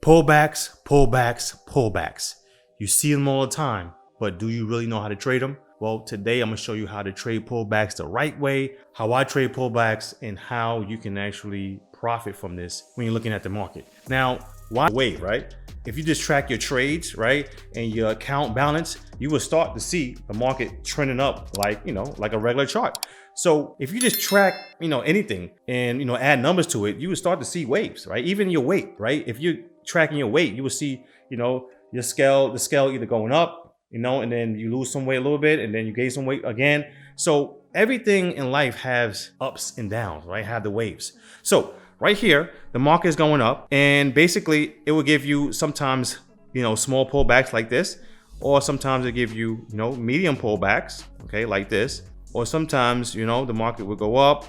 Pullbacks, pullbacks, pullbacks. You see them all the time, but do you really know how to trade them? Well, today I'm gonna show you how to trade pullbacks the right way, how I trade pullbacks, and how you can actually profit from this when you're looking at the market. Now, why wait, right? If you just track your trades, right, and your account balance, you will start to see the market trending up like a regular chart. So if you just track, anything and, add numbers to it, you will start to see waves, right? Even your weight, right? If you're tracking your weight, you will see, the scale either going up, and then you lose some weight a little bit and then you gain some weight again. So everything in life has ups and downs, right? Have the waves. So right here, the market is going up, and basically it will give you sometimes, small pullbacks like this, or sometimes it give you, medium pullbacks, okay, like this. Or sometimes, the market will go up,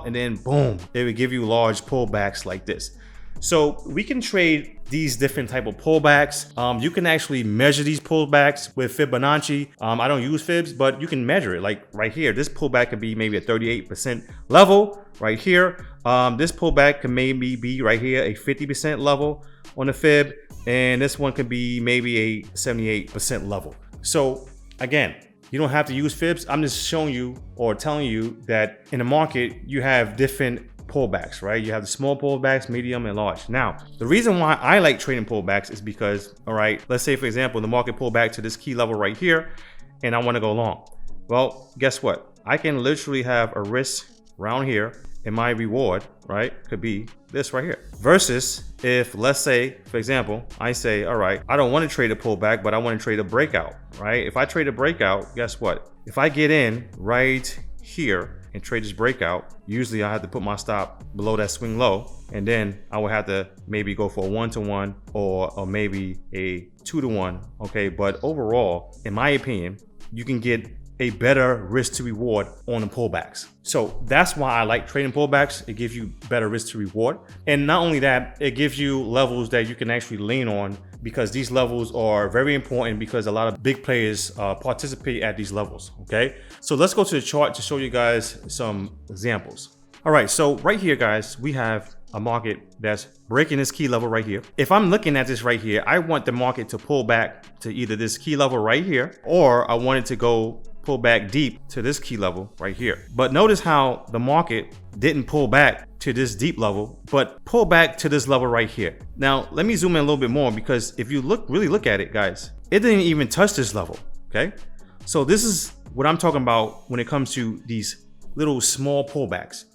and then boom, they will give you large pullbacks like this. So we can trade these different type of pullbacks. You can actually measure these pullbacks with Fibonacci. I don't use fibs, but you can measure it. Like right here, this pullback could be maybe a 38% level right here. This pullback can maybe be right here a 50% level on the fib, and this one could be maybe a 78% level. So again, you don't have to use fibs. I'm just showing you or telling you that in the market, you have different pullbacks, right? You have the small pullbacks, medium, and large. Now, the reason why I like trading pullbacks is because, all right, let's say, for example, the market pulled back to this key level right here, and I want to go long. Well, guess what? I can literally have a risk around here, and my reward, right, could be this right here. Versus if, let's say, for example, I say, all right, I don't want to trade a pullback, but I want to trade a breakout, right? If I trade a breakout, guess what? If I get in right here and trade this breakout, usually I have to put my stop below that swing low, and then I would have to maybe go for a 1-to-1 or maybe a 2-to-1, okay? But overall, in my opinion, you can get a better risk to reward on the pullbacks. So that's why I like trading pullbacks. It gives you better risk to reward. And not only that, it gives you levels that you can actually lean on, because these levels are very important because a lot of big players participate at these levels, okay? So let's go to the chart to show you guys some examples. All right, so right here, guys, we have a market that's breaking this key level right here. If I'm looking at this right here, I want the market to pull back to either this key level right here, or I want it to go pull back deep to this key level right here. But notice how the market didn't pull back to this deep level, but pull back to this level right here. Now, let me zoom in a little bit more, because if you really look at it, guys, it didn't even touch this level, okay? So this is what I'm talking about when it comes to these little small pullbacks.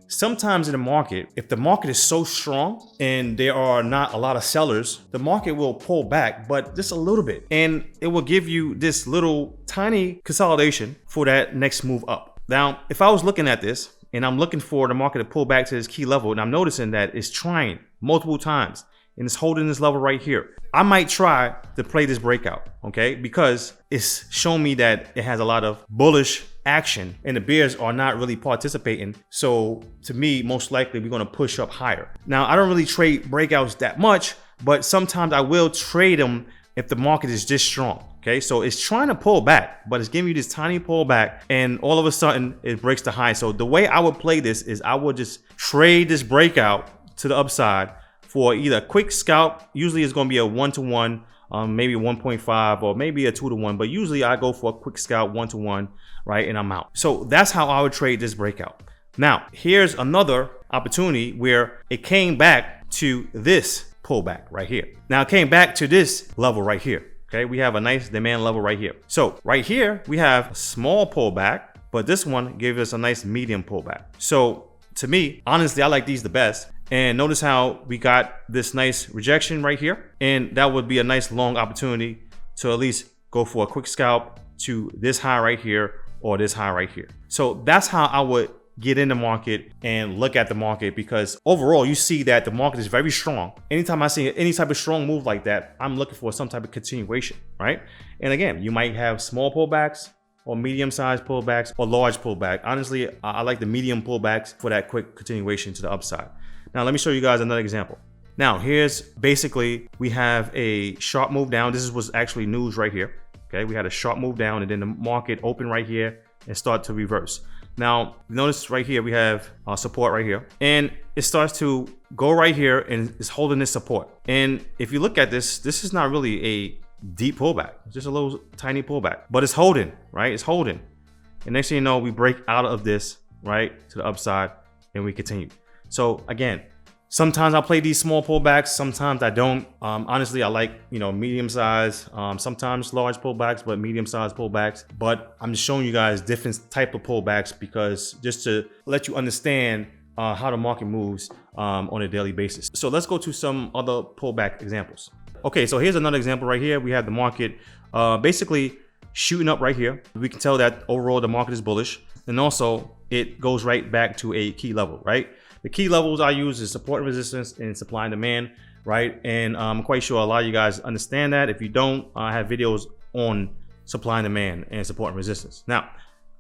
Sometimes in the market, if the market is so strong and there are not a lot of sellers, the market will pull back, but just a little bit. And it will give you this little tiny consolidation for that next move up. Now, if I was looking at this and I'm looking for the market to pull back to this key level, and I'm noticing that it's trying multiple times and it's holding this level right here, I might try to play this breakout, okay? Because it's shown me that it has a lot of bullish action and the bears are not really participating. So to me, most likely we're going to push up higher. Now, I don't really trade breakouts that much, but sometimes I will trade them if the market is just strong. Okay, so it's trying to pull back, but it's giving you this tiny pullback, and all of a sudden it breaks the high. So the way I would play this is I would just trade this breakout to the upside for either a quick scalp. Usually it's going to be a 1-to-1, maybe 1.5, or maybe a 2-to-1, but usually I go for a quick scalp 1-to-1, right, and I'm out. So that's how I would trade this breakout. Now, here's another opportunity where it came back to this pullback right here. Now it came back to this level right here. Okay, we have a nice demand level right here. So right here, we have a small pullback, but this one gave us a nice medium pullback. So to me, honestly, I like these the best. And notice how we got this nice rejection right here. And that would be a nice long opportunity to at least go for a quick scalp to this high right here or this high right here. So that's how I would get in the market and look at the market, because overall you see that the market is very strong. Anytime I see any type of strong move like that, I'm looking for some type of continuation, right? And again, you might have small pullbacks or medium-sized pullbacks or large pullback. Honestly, I like the medium pullbacks for that quick continuation to the upside. Now, let me show you guys another example. Now, here's basically, we have a sharp move down. This was actually news right here. Okay, we had a sharp move down, and then the market opened right here and start to reverse. Now, notice right here, we have support right here, and it starts to go right here and it's holding this support. And if you look at this, this is not really a deep pullback. It's just a little tiny pullback, but it's holding, right? It's holding. And next thing you know, we break out of this, right, to the upside, and we continue. So again, sometimes I'll play these small pullbacks, sometimes I don't. Honestly, I like, medium size, sometimes large pullbacks, but medium size pullbacks. But I'm just showing you guys different type of pullbacks because just to let you understand how the market moves on a daily basis. So let's go to some other pullback examples. Okay, so here's another example right here. We have the market basically shooting up right here. We can tell that overall the market is bullish, and also it goes right back to a key level, right? The key levels I use is support and resistance and supply and demand, right? And I'm quite sure a lot of you guys understand that. If you don't, I have videos on supply and demand and support and resistance. Now,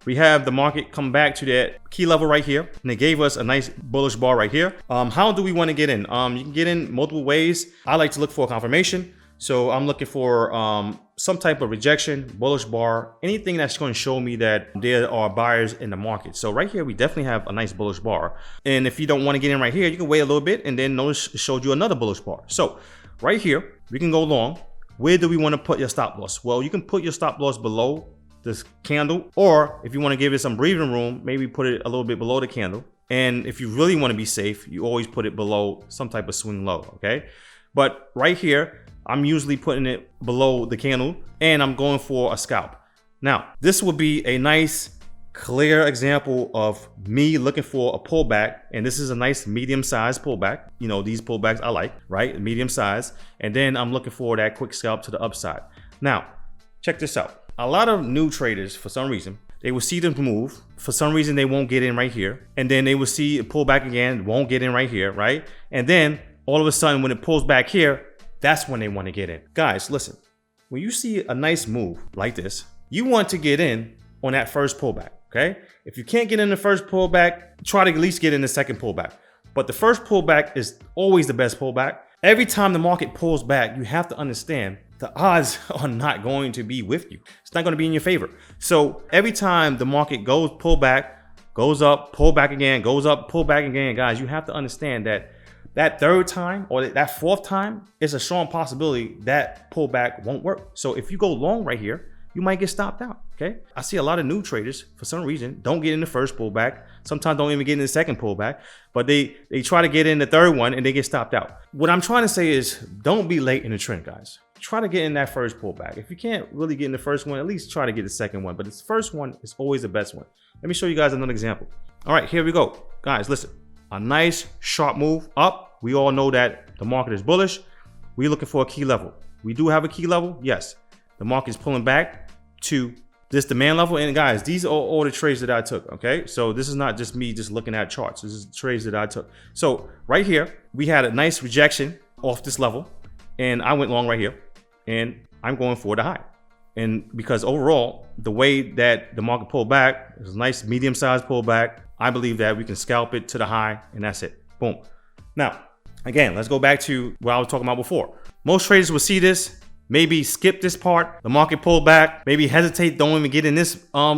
we have the market come back to that key level right here, and they gave us a nice bullish bar right here. How do we want to get in? You can get in multiple ways. I like to look for a confirmation. So I'm looking for some type of rejection, bullish bar, anything that's going to show me that there are buyers in the market. So right here, we definitely have a nice bullish bar. And if you don't want to get in right here, you can wait a little bit and then notice it showed you another bullish bar. So right here, we can go long. Where do we want to put your stop loss? Well, you can put your stop loss below this candle, or if you want to give it some breathing room, maybe put it a little bit below the candle. And if you really want to be safe, you always put it below some type of swing low, okay? But right here, I'm usually putting it below the candle and I'm going for a scalp. Now, this would be a nice, clear example of me looking for a pullback. And this is a nice medium-sized pullback. These pullbacks I like, right? Medium size. And then I'm looking for that quick scalp to the upside. Now, check this out. A lot of new traders, for some reason, they will see them move. For some reason, they won't get in right here. And then they will see it pull back again, won't get in right here, right? And then all of a sudden, when it pulls back here, that's when they want to get in. Guys, listen, when you see a nice move like this, you want to get in on that first pullback, okay? If you can't get in the first pullback, try to at least get in the second pullback. But the first pullback is always the best pullback. Every time the market pulls back, you have to understand the odds are not going to be with you. It's not going to be in your favor. So every time the market goes pull back, goes up, pull back again, goes up, pull back again, guys, you have to understand that third time or that fourth time is a strong possibility that pullback won't work. So if you go long right here, you might get stopped out, okay? I see a lot of new traders, for some reason, don't get in the first pullback. Sometimes don't even get in the second pullback, but they try to get in the third one and they get stopped out. What I'm trying to say is don't be late in the trend, guys. Try to get in that first pullback. If you can't really get in the first one, at least try to get the second one. But this first one is always the best one. Let me show you guys another example. All right, here we go. Guys, listen. A nice sharp move up. We all know that the market is bullish. We're looking for a key level. We do have a key level. Yes. The market is pulling back to this demand level. And guys, these are all the trades that I took. Okay. So this is not just me just looking at charts. This is the trades that I took. So right here, we had a nice rejection off this level. And I went long right here. And I'm going for the high. And because overall, the way that the market pulled back, it was a nice medium-sized pullback. I believe that we can scalp it to the high, and that's it. Boom. Now, again, let's go back to what I was talking about before. Most traders will see this, maybe skip this part, the market pull back, maybe hesitate, don't even get in this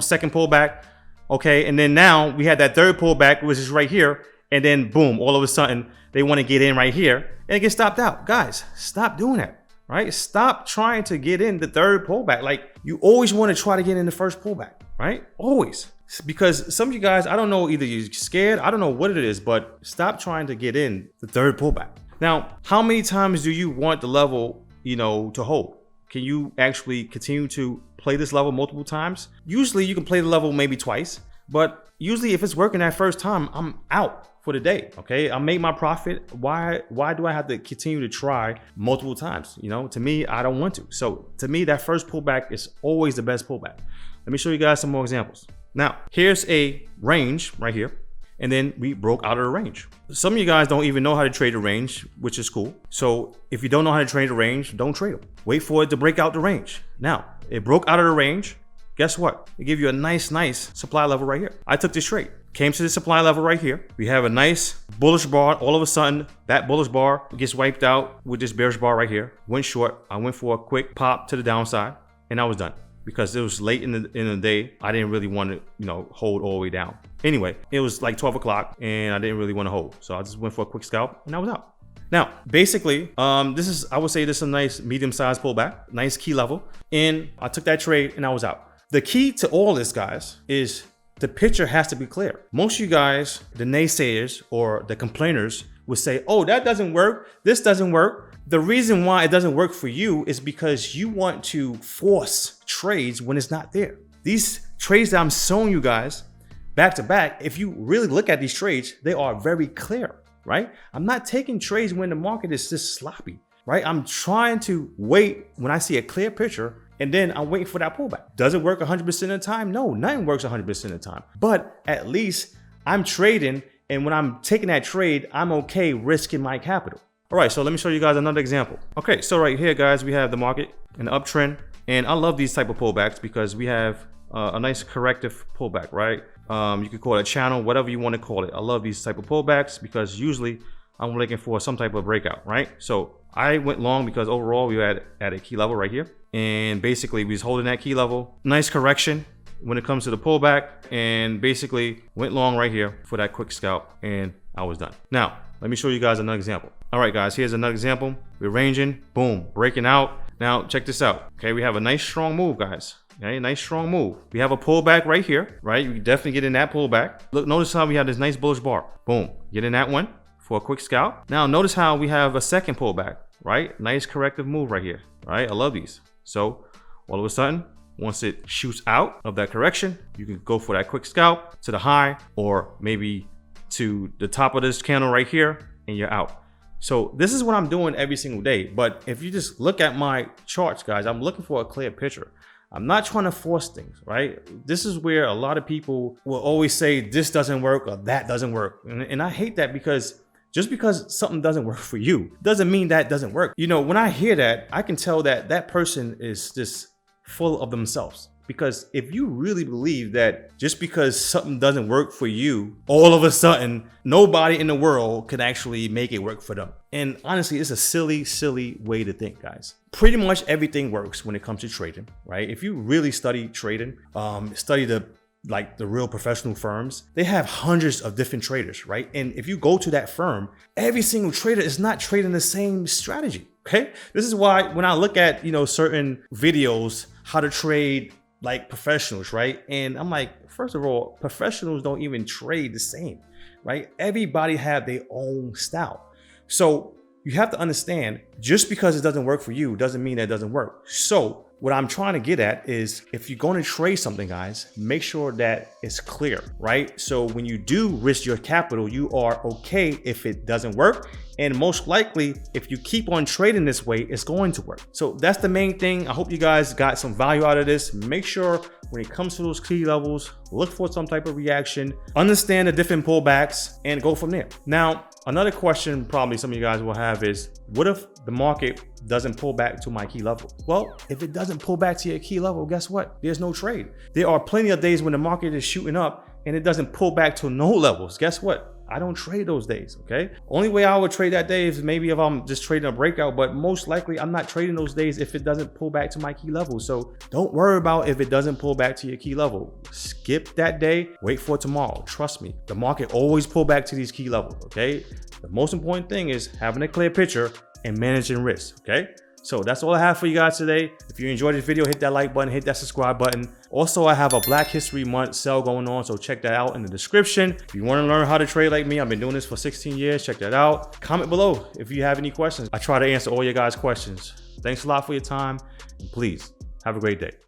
second pullback. Okay, and then now we had that third pullback, which is right here, and then boom, all of a sudden they want to get in right here and it gets stopped out. Guys, stop doing that. Right? Stop trying to get in the third pullback. Like, you always want to try to get in the first pullback, right? Always. Because some of you guys, I don't know, either you're scared, I don't know what it is, but stop trying to get in the third pullback. Now, how many times do you want the level, to hold? Can you actually continue to play this level multiple times? Usually you can play the level maybe twice, but usually if it's working that first time, I'm out for the day. Okay, I made my profit. Why do I have to continue to try multiple times? To me, I don't want to. So to me, that first pullback is always the best pullback. Let me show you guys some more examples. Now, here's a range right here, and then we broke out of the range. Some of you guys don't even know how to trade a range, which is cool. So if you don't know how to trade a range, don't trade them. Wait for it to break out the range. Now, it broke out of the range. Guess what? It gave you a nice supply level right here. I took this trade. Came to the supply level right here. We have a nice bullish bar. All of a sudden, that bullish bar gets wiped out with this bearish bar right here. Went short. I went for a quick pop to the downside, and I was done. because it was late in the day. I didn't really want to, you know, hold all the way down. Anyway, it was like 12 o'clock and I didn't really want to hold. So I just went for a quick scalp and I was out. Now, basically, I would say this is a nice medium-sized pullback, nice key level. And I took that trade and I was out. The key to all this, guys, is the picture has to be clear. Most of you guys, the naysayers or the complainers, would say, oh, that doesn't work. This doesn't work. The reason why it doesn't work for you is because you want to force trades when it's not there. These trades that I'm showing you guys back to back, if you really look at these trades, they are very clear, right? I'm not taking trades when the market is just sloppy, right? I'm trying to wait when I see a clear picture, and then I'm waiting for that pullback. Does it work 100% of the time? No, nothing works 100% of the time. But at least I'm trading, and when I'm taking that trade, I'm okay risking my capital. All right, so let me show you guys another example. Okay, so right here, guys, we have the market, an uptrend, and I love these type of pullbacks because we have a nice corrective pullback, right? You could call it a channel, whatever you want to call it. I love these type of pullbacks because usually I'm looking for some type of breakout, right? So I went long because overall we were at a key level right here. And basically we was holding that key level. Nice correction when it comes to the pullback, and basically went long right here for that quick scalp, and I was done. Now, let me show you guys another example. All right, guys, here's another example. We're ranging, boom, breaking out. Now, check this out. Okay, we have a nice strong move, guys. Okay, nice strong move. We have a pullback right here, right? You can definitely get in that pullback. Look, notice how we have this nice bullish bar. Boom, get in that one for a quick scalp. Now, notice how we have a second pullback, right? Nice corrective move right here, right? I love these. So, all of a sudden, once it shoots out of that correction, you can go for that quick scalp to the high, or maybe to the top of this candle right here, and you're out. So this is what I'm doing every single day. But if you just look at my charts, guys, I'm looking for a clear picture. I'm not trying to force things, right? This is where a lot of people will always say this doesn't work or that doesn't work. And I hate that, because just because something doesn't work for you doesn't mean that doesn't work. You know, when I hear that, I can tell that that person is just full of themselves. Because if you really believe that just because something doesn't work for you, all of a sudden, nobody in the world can actually make it work for them. And honestly, it's a silly, silly way to think, guys. Pretty much everything works when it comes to trading, right? If you really study trading, study the real professional firms, they have hundreds of different traders, right? And if you go to that firm, every single trader is not trading the same strategy, okay? This is why when I look at, you know, certain videos, how to trade like professionals, right? And I'm like, first of all, professionals don't even trade the same, right? Everybody have their own style. So you have to understand, just because it doesn't work for you doesn't mean that it doesn't work. So what I'm trying to get at is, if you're going to trade something, guys, make sure that it's clear, right? So when you do risk your capital, you are okay if it doesn't work. And most likely, if you keep on trading this way, it's going to work. So that's the main thing. I hope you guys got some value out of this. Make sure when it comes to those key levels, look for some type of reaction, understand the different pullbacks, and go from there. Now, another question probably some of you guys will have is, what if the market doesn't pull back to my key level? Well, if it doesn't pull back to your key level, guess what? There's no trade. There are plenty of days when the market is shooting up and it doesn't pull back to no levels. Guess what? I don't trade those days, okay? Only way I would trade that day is maybe if I'm just trading a breakout, but most likely I'm not trading those days if it doesn't pull back to my key level. So don't worry about if it doesn't pull back to your key level. Skip that day, wait for tomorrow. Trust me, the market always pull back to these key levels, okay? The most important thing is having a clear picture and managing risk, okay? So that's all I have for you guys today. If you enjoyed this video, hit that like button, hit that subscribe button. Also, I have a Black History Month sale going on, so check that out in the description. If you want to learn how to trade like me, I've been doing this for 16 years. Check that out. Comment below if you have any questions. I try to answer all your guys' questions. Thanks a lot for your time, and please have a great day.